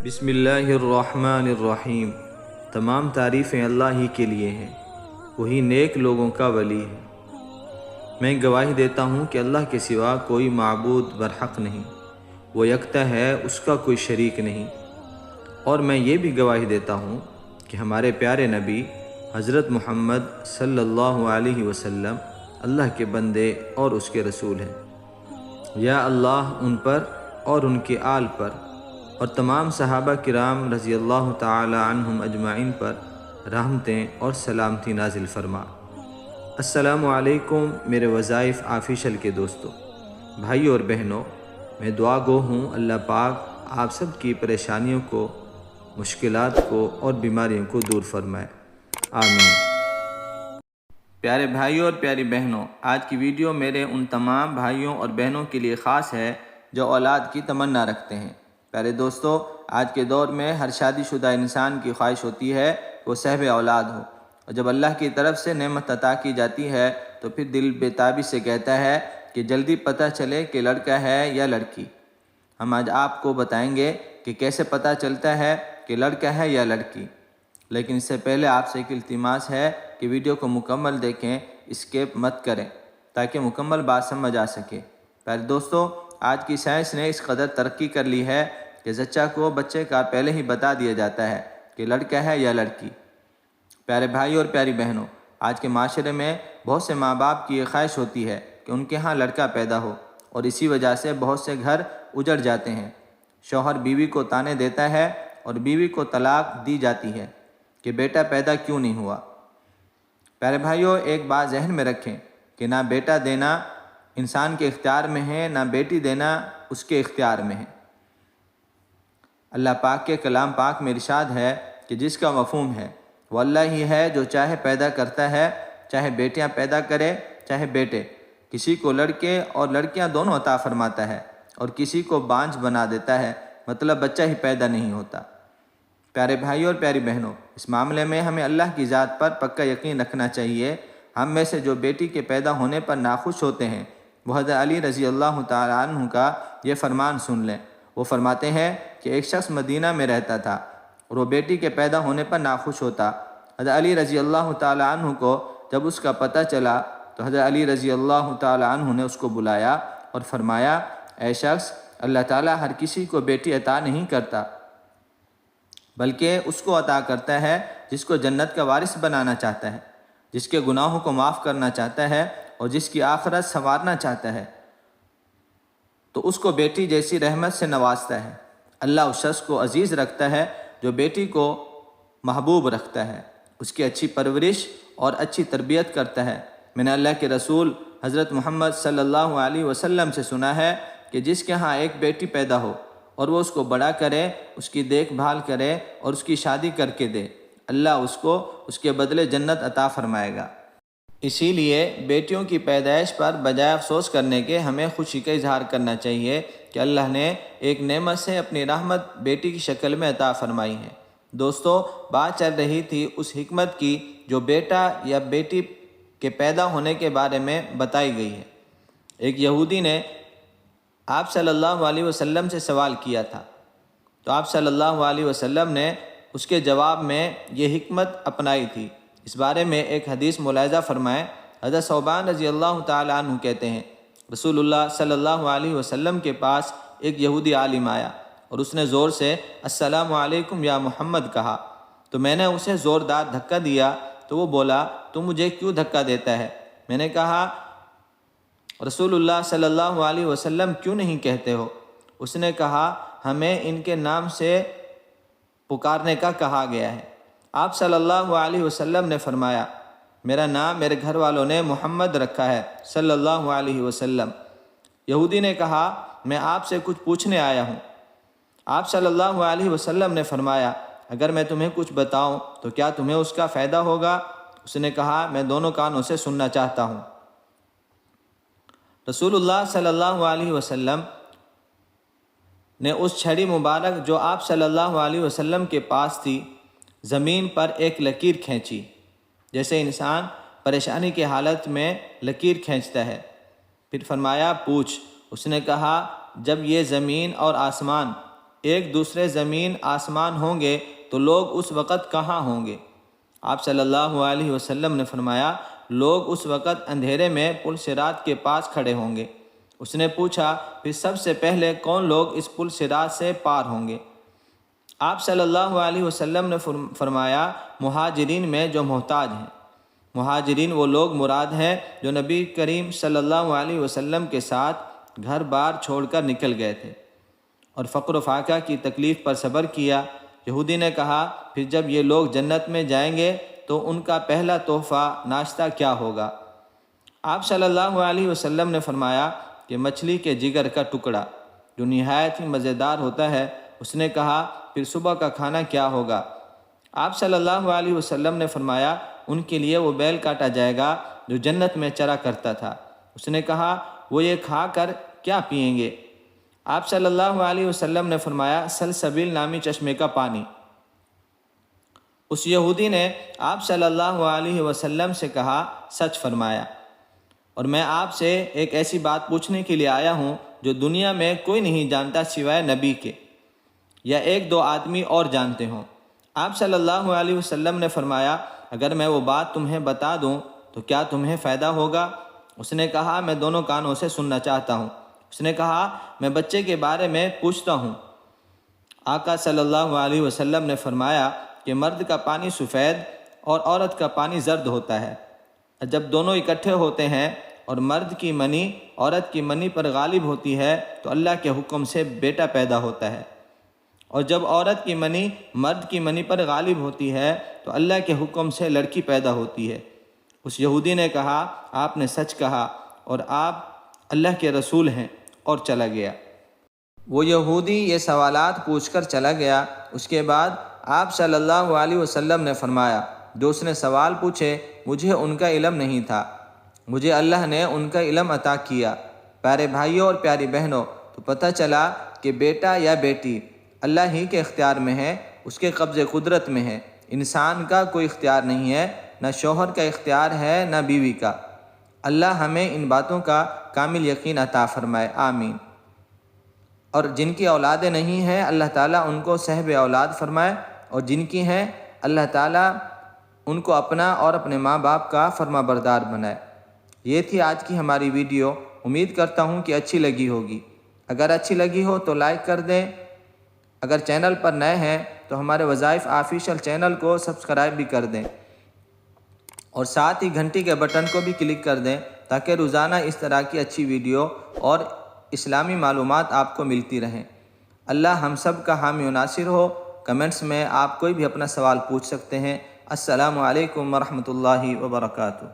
بسم اللہ الرحمن الرحیم۔ تمام تعریفیں اللہ ہی کے لیے ہیں، وہی نیک لوگوں کا ولی ہے۔ میں گواہی دیتا ہوں کہ اللہ کے سوا کوئی معبود برحق نہیں، وہ یکتا ہے، اس کا کوئی شریک نہیں۔ اور میں یہ بھی گواہی دیتا ہوں کہ ہمارے پیارے نبی حضرت محمد صلی اللہ علیہ وسلم اللہ کے بندے اور اس کے رسول ہیں۔ یا اللہ ان پر اور ان کے آل پر اور تمام صحابہ کرام رضی اللہ تعالی عنہم اجمعین پر رحمتیں اور سلامتی نازل فرما۔ السلام علیکم میرے وظائف آفیشل کے دوستوں، بھائیوں اور بہنوں، میں دعا گو ہوں اللہ پاک آپ سب کی پریشانیوں کو، مشکلات کو اور بیماریوں کو دور فرمائے، آمین۔ پیارے بھائیوں اور پیاری بہنوں، آج کی ویڈیو میرے ان تمام بھائیوں اور بہنوں کے لیے خاص ہے جو اولاد کی تمنا رکھتے ہیں۔ پیارے دوستو، آج کے دور میں ہر شادی شدہ انسان کی خواہش ہوتی ہے کہ وہ صاحب اولاد ہو، اور جب اللہ کی طرف سے نعمت عطا کی جاتی ہے تو پھر دل بے تابی سے کہتا ہے کہ جلدی پتہ چلے کہ لڑکا ہے یا لڑکی۔ ہم آج آپ کو بتائیں گے کہ کیسے پتہ چلتا ہے کہ لڑکا ہے یا لڑکی، لیکن اس سے پہلے آپ سے ایک التماس ہے کہ ویڈیو کو مکمل دیکھیں، اسکیپ مت کریں تاکہ مکمل بات سمجھ آ سکے۔ پیارے دوستو، آج کی سائنس نے اس قدر ترقی کر لی ہے کہ زچہ کو بچے کا پہلے ہی بتا دیا جاتا ہے کہ لڑکا ہے یا لڑکی۔ پیارے بھائی اور پیاری بہنوں، آج کے معاشرے میں بہت سے ماں باپ کی یہ خواہش ہوتی ہے کہ ان کے ہاں لڑکا پیدا ہو، اور اسی وجہ سے بہت سے گھر اجڑ جاتے ہیں۔ شوہر بیوی کو طعنے دیتا ہے اور بیوی کو طلاق دی جاتی ہے کہ بیٹا پیدا کیوں نہیں ہوا۔ پیارے بھائیوں، ایک بات ذہن میں رکھیں کہ نہ بیٹا دینا انسان کے اختیار میں ہے، نہ بیٹی دینا اس کے اختیار میں ہے۔ اللہ پاک کے کلام پاک میں ارشاد ہے کہ جس کا مفہوم ہے وہ اللہ ہی ہے جو چاہے پیدا کرتا ہے، چاہے بیٹیاں پیدا کرے چاہے بیٹے، کسی کو لڑکے اور لڑکیاں دونوں عطا فرماتا ہے اور کسی کو بانجھ بنا دیتا ہے، مطلب بچہ ہی پیدا نہیں ہوتا۔ پیارے بھائیوں اور پیاری بہنوں، اس معاملے میں ہمیں اللہ کی ذات پر پکا یقین رکھنا چاہیے۔ ہم میں سے جو بیٹی کے پیدا ہونے پر ناخوش ہوتے ہیں وہ حضرت علی رضی اللہ تعالی عنہ کا یہ فرمان سن لیں۔ وہ فرماتے ہیں کہ ایک شخص مدینہ میں رہتا تھا اور وہ بیٹی کے پیدا ہونے پر ناخوش ہوتا۔ حضرت علی رضی اللہ تعالی عنہ کو جب اس کا پتہ چلا تو حضرت علی رضی اللہ تعالی عنہ نے اس کو بلایا اور فرمایا، اے شخص، اللہ تعالی ہر کسی کو بیٹی عطا نہیں کرتا، بلکہ اس کو عطا کرتا ہے جس کو جنت کا وارث بنانا چاہتا ہے، جس کے گناہوں کو معاف کرنا چاہتا ہے اور جس کی آخرت سنوارنا چاہتا ہے، تو اس کو بیٹی جیسی رحمت سے نوازتا ہے۔ اللہ اس شخص کو عزیز رکھتا ہے جو بیٹی کو محبوب رکھتا ہے، اس کی اچھی پرورش اور اچھی تربیت کرتا ہے۔ میں نے اللہ کے رسول حضرت محمد صلی اللہ علیہ وسلم سے سنا ہے کہ جس کے ہاں ایک بیٹی پیدا ہو اور وہ اس کو بڑا کرے، اس کی دیکھ بھال کرے اور اس کی شادی کر کے دے، اللہ اس کو اس کے بدلے جنت عطا فرمائے گا۔ اسی لیے بیٹیوں کی پیدائش پر بجائے افسوس کرنے کے ہمیں خوشی کا اظہار کرنا چاہیے کہ اللہ نے ایک نعمت سے اپنی رحمت بیٹی کی شکل میں عطا فرمائی ہے۔ دوستو، بات چل رہی تھی اس حکمت کی جو بیٹا یا بیٹی کے پیدا ہونے کے بارے میں بتائی گئی ہے۔ ایک یہودی نے آپ صلی اللہ علیہ وسلم سے سوال کیا تھا، تو آپ صلی اللہ علیہ وسلم نے اس کے جواب میں یہ حکمت اپنائی تھی۔ اس بارے میں ایک حدیث ملاحظہ فرمائیں۔ حضرت ثوبان رضی اللہ تعالی عنہ کہتے ہیں، رسول اللہ صلی اللہ علیہ وسلم کے پاس ایک یہودی عالم آیا اور اس نے زور سے السلام علیکم یا محمد کہا، تو میں نے اسے زوردار دھکا دیا تو وہ بولا، تو مجھے کیوں دھکا دیتا ہے؟ میں نے کہا، رسول اللہ صلی اللہ علیہ وسلم کیوں نہیں کہتے ہو؟ اس نے کہا، ہمیں ان کے نام سے پکارنے کا کہا گیا ہے۔ آپ صلی اللہ علیہ وسلم نے فرمایا، میرا نام میرے گھر والوں نے محمد رکھا ہے صلی اللہ علیہ وسلم۔ یہودی نے کہا، میں آپ سے کچھ پوچھنے آیا ہوں۔ آپ صلی اللہ علیہ وسلم نے فرمایا، اگر میں تمہیں کچھ بتاؤں تو کیا تمہیں اس کا فائدہ ہوگا؟ اس نے کہا، میں دونوں کانوں سے سننا چاہتا ہوں۔ رسول اللہ صلی اللہ علیہ وسلم نے اس چھڑی مبارک جو آپ صلی اللہ علیہ وسلم کے پاس تھی زمین پر ایک لکیر کھینچی، جیسے انسان پریشانی کی حالت میں لکیر کھینچتا ہے۔ پھر فرمایا، پوچھ۔ اس نے کہا، جب یہ زمین اور آسمان ایک دوسرے زمین آسمان ہوں گے تو لوگ اس وقت کہاں ہوں گے؟ آپ صلی اللہ علیہ وسلم نے فرمایا لوگ اس وقت اندھیرے میں پل صراط کے پاس کھڑے ہوں گے۔ اس نے پوچھا پھر سب سے پہلے کون لوگ اس پل صراط سے پار ہوں گے؟ آپ صلی اللہ علیہ وسلم نے فرمایا مہاجرین میں جو محتاج ہیں۔ مہاجرین وہ لوگ مراد ہیں جو نبی کریم صلی اللہ علیہ وسلم کے ساتھ گھر بار چھوڑ کر نکل گئے تھے اور فقر و فاقہ کی تکلیف پر صبر کیا۔ یہودی نے کہا پھر جب یہ لوگ جنت میں جائیں گے تو ان کا پہلا تحفہ ناشتہ کیا ہوگا؟ آپ صلی اللہ علیہ وسلم نے فرمایا کہ مچھلی کے جگر کا ٹکڑا جو نہایت ہی مزیدار ہوتا ہے۔ اس نے کہا پھر صبح کا کھانا کیا ہوگا؟ آپ صلی اللہ علیہ وسلم نے فرمایا ان کے لیے وہ بیل کاٹا جائے گا جو جنت میں چرا کرتا تھا۔ اس نے کہا وہ یہ کھا کر کیا پئیں گے؟ آپ صلی اللہ علیہ وسلم نے فرمایا سلسبیل نامی چشمے کا پانی۔ اس یہودی نے آپ صلی اللہ علیہ وسلم سے کہا سچ فرمایا، اور میں آپ سے ایک ایسی بات پوچھنے کے لیے آیا ہوں جو دنیا میں کوئی نہیں جانتا سوائے نبی کے، یا ایک دو آدمی اور جانتے ہوں۔ آپ صلی اللہ علیہ وسلم نے فرمایا اگر میں وہ بات تمہیں بتا دوں تو کیا تمہیں فائدہ ہوگا؟ اس نے کہا میں دونوں کانوں سے سننا چاہتا ہوں۔ اس نے کہا میں بچے کے بارے میں پوچھتا ہوں۔ آقا صلی اللہ علیہ وسلم نے فرمایا کہ مرد کا پانی سفید اور عورت کا پانی زرد ہوتا ہے۔ جب دونوں اکٹھے ہوتے ہیں اور مرد کی منی عورت کی منی پر غالب ہوتی ہے تو اللہ کے حکم سے بیٹا پیدا ہوتا ہے، اور جب عورت کی منی مرد کی منی پر غالب ہوتی ہے تو اللہ کے حکم سے لڑکی پیدا ہوتی ہے۔ اس یہودی نے کہا آپ نے سچ کہا اور آپ اللہ کے رسول ہیں، اور چلا گیا۔ وہ یہودی یہ سوالات پوچھ کر چلا گیا۔ اس کے بعد آپ صلی اللہ علیہ وسلم نے فرمایا جو اس نے سوال پوچھے مجھے ان کا علم نہیں تھا، مجھے اللہ نے ان کا علم عطا کیا۔ پیارے بھائیوں اور پیاری بہنوں، تو پتہ چلا کہ بیٹا یا بیٹی اللہ ہی کے اختیار میں ہے، اس کے قبض قدرت میں ہے۔ انسان کا کوئی اختیار نہیں ہے، نہ شوہر کا اختیار ہے نہ بیوی کا۔ اللہ ہمیں ان باتوں کا کامل یقین عطا فرمائے، آمین۔ اور جن کی اولادیں نہیں ہیں اللہ تعالیٰ ان کو صاحب اولاد فرمائے، اور جن کی ہیں اللہ تعالیٰ ان کو اپنا اور اپنے ماں باپ کا فرما بردار بنائے۔ یہ تھی آج کی ہماری ویڈیو، امید کرتا ہوں کہ اچھی لگی ہوگی۔ اگر اچھی لگی ہو تو لائک کر دیں، اگر چینل پر نئے ہیں تو ہمارے وظائف آفیشیل چینل کو سبسکرائب بھی کر دیں، اور ساتھ ہی گھنٹی کے بٹن کو بھی کلک کر دیں تاکہ روزانہ اس طرح کی اچھی ویڈیو اور اسلامی معلومات آپ کو ملتی رہیں۔ اللہ ہم سب کا حامی و ناصر ہو۔ کمنٹس میں آپ کوئی بھی اپنا سوال پوچھ سکتے ہیں۔ السلام علیکم ورحمۃ اللہ وبرکاتہ۔